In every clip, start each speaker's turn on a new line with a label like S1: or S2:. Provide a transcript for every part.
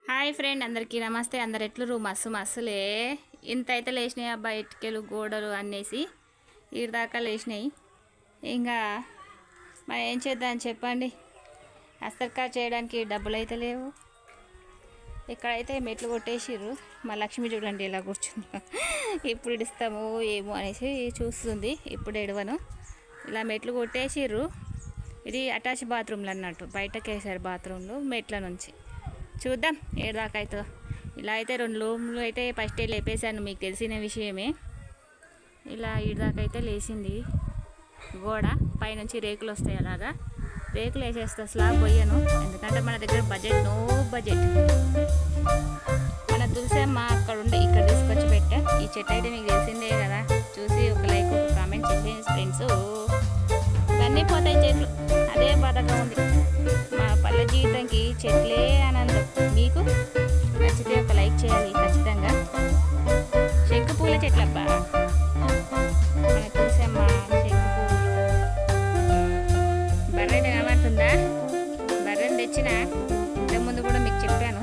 S1: Hi friend, అందరికీ నమస్తే. అందరు ఎట్లురు? మస్సులే. ఇంత అయితే లేచినాయి అబ్బా, ఇటుకలు గోడలు అన్నేసి దాకా లేచినాయి. ఇంకా మరి ఏం చేద్దాం చెప్పండి. అస్తర్కా చేయడానికి డబ్బులు అయితే లేవు. ఇక్కడైతే మెట్లు కొట్టేసిర్రు. మా లక్ష్మి చూడండి ఎలా కూర్చుందో. ఇప్పుడు ఇస్తాము ఏమో అనేసి చూస్తుంది. ఇప్పుడు ఎడవను. ఇలా మెట్లు కొట్టేసిర్రు. ఇది అటాచ్ బాత్రూమ్లు అన్నట్టు, బయటకు వేసారు బాత్రూమ్లు మెట్ల నుంచి. చూద్దాం ఏడాకా అవుతుందో. ఇలా అయితే 2 రూమ్లు అయితే ఫస్ట్ లేపేశాను, మీకు తెలిసిన విషయమే. ఇలా ఈడదాకా అయితే లేచింది గోడ. పైనుంచి రేకులు వస్తాయి, అలాగా రేకులు వేసేస్తా. స్లాబ్ పోయాను, ఎందుకంటే మన దగ్గర నో బడ్జెట్. మన తులసమ్మ అక్కడ ఉండే ఇక్కడ తీసుకొచ్చి పెట్టా. ఈ చెట్టు అయితే మీకు తెలిసిందే కదా. చూసి ఒక లైక్, ఒక కామెంట్ చేసేయండి ఫ్రెండ్స్. ఇవన్నీ పోతాయి చెట్లు, అదే బాధగా ఉంది. మా పల్లె జీవితంకి చెట్లే ఆనందం. మీకు నచ్చితే ఒక లైక్ చేయాలి ఖచ్చితంగా. శంకు పూల చెట్లబ్బా, మన తులసమ్మ శంకు పూలు. బర్రెని కనబడుతుందా? బర్రెని తెచ్చిన ఇంతకుముందు కూడా మీకు చెప్పాను.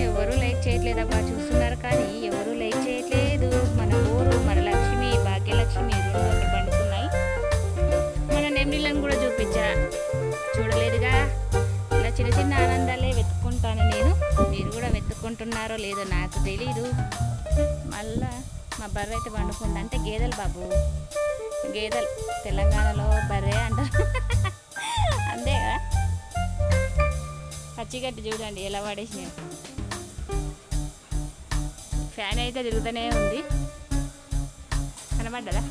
S1: ఎవరు లైక్ చేయట్లేదబ్బా. చూస్తున్నారు కానీ ఎవరు లైక్ చేయట్లేదు. మన ఊరు, మన లక్ష్మి, భాగ్యలక్ష్మి రెండు అక్కడ పండుతున్నాయి. మన నెమ్మిళ్ళని కూడా చూపించా, చూడలేదుగా. ఇలా చిన్న చిన్న ఆనందాలే వెతుక్కుంటాను నేను. మీరు కూడా వెతుక్కుంటున్నారో లేదో నాకు తెలీదు. మళ్ళా మా బర్రె అయితే పండుకుంది. అంటే గేదెలు బాబు, గేదెలు. తెలంగాణలో బర్రె అంటారు. అంతే కదా. పచ్చిగడ్డి చూడండి ఎలా పడేసినాయి. ఫ్యాన్ అయితే తిరుగుతూనే ఉంది, కనబడ్డదా?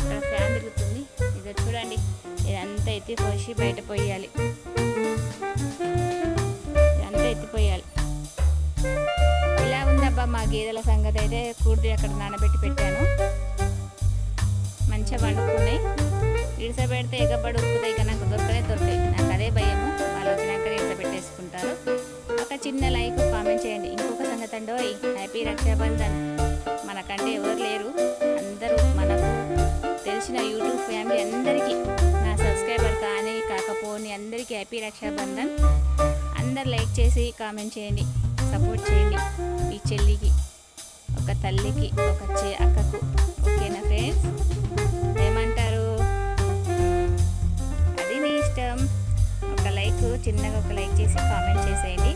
S1: ఇక్కడ ఫ్యాన్ తిరుగుతుంది. ఇది చూడండి, ఇదంతా ఎత్తిపోసి బయట పోయాలి. ఇదంతా ఎత్తిపోయాలి. ఇలా ఉందబ్బా మా గేదెల సంగతి అయితే. కూర్ది అక్కడ నానబెట్టి పెట్టాను, మంచిగా వండుకున్నాయి. ఇడిసబెడితే ఎగబడి ఉప్పుతాయి, ఇక నాకు దొరకతాయి. నాకు అదే భయము. వాళ్ళు వచ్చినాక ఇడిసబెట్టేసుకుంటారు. ఒక చిన్న లైక్, కామెంట్ చేయండి. ఇంకొక సంగతి అండి, హ్యాపీ రక్షాబంధన్. మనకంటే ఎవరు లేరు. అందరూ మనకు తెలిసిన యూట్యూబ్ ఫ్యామిలీ అందరికీ, నా సబ్స్క్రైబర్ కానీ కాకపోని అందరికీ హ్యాపీ రక్షాబంధన్. అందరు లైక్ చేసి కామెంట్ చేయండి, సపోర్ట్ చేయండి. ఈ చెల్లికి, ఒక తల్లికి, ఒక అక్కకు. ఓకేనా ఫ్రెండ్స్? ఏమంటారు? అది నీ ఇష్టం. ఒక లైక్, చిన్నగా ఒక లైక్ చేసి కామెంట్ చేసేయండి.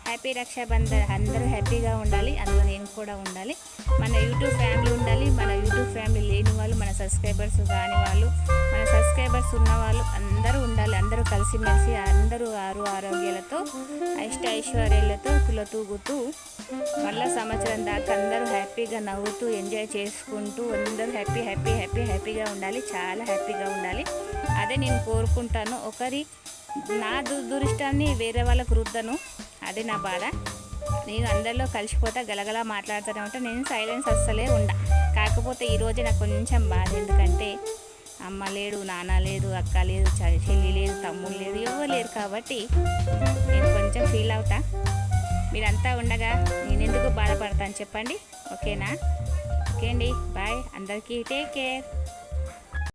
S1: హ్యాపీ రక్షాబంధన్. అందరూ హ్యాపీగా ఉండాలి, అందులో నేను కూడా ఉండాలి. మన యూట్యూబ్ ఫ్యామిలీ ఉండాలి. మన యూట్యూబ్ ఫ్యామిలీ లేని వాళ్ళు, మన సబ్స్క్రైబర్స్ కాని వాళ్ళు, మన సబ్స్క్రైబర్స్ ఉన్న వాళ్ళు అందరూ ఉండాలి. అందరూ కలిసిమెలిసి, అందరూ ఆరోగ్యాలతో, ఐశ్వర్యాలతో తూగుతూ మళ్ళీ సంవత్సరం దాకా అందరూ హ్యాపీగా నవ్వుతూ ఎంజాయ్ చేసుకుంటూ అందరూ హ్యాపీగా ఉండాలి. చాలా హ్యాపీగా ఉండాలి. అదే నేను కోరుకుంటాను. నా దురిష్టాన్ని వేరే వాళ్ళకు రుద్దను. అది నా బాధ. నేను అందరిలో కలిసిపోతా, గలగలా మాట్లాడుతూనే ఉంటా. నేను సైలెన్స్ అస్సలే ఉండా. కాకపోతే ఈరోజు నాకు కొంచెం బాధ. ఎందుకంటే అమ్మ లేడు, నాన్న లేదు, అక్క లేదు, చెల్లి లేదు, తమ్ముడు లేదు, ఎవరు లేరు. కాబట్టి నేను కొంచెం ఫీల్ అవుతా. మీరంతా ఉండగా నేను ఎందుకు బాధపడతాను చెప్పండి? ఓకేనా? ఓకే అండి, బాయ్. అందరికీ టేక్ కేర్.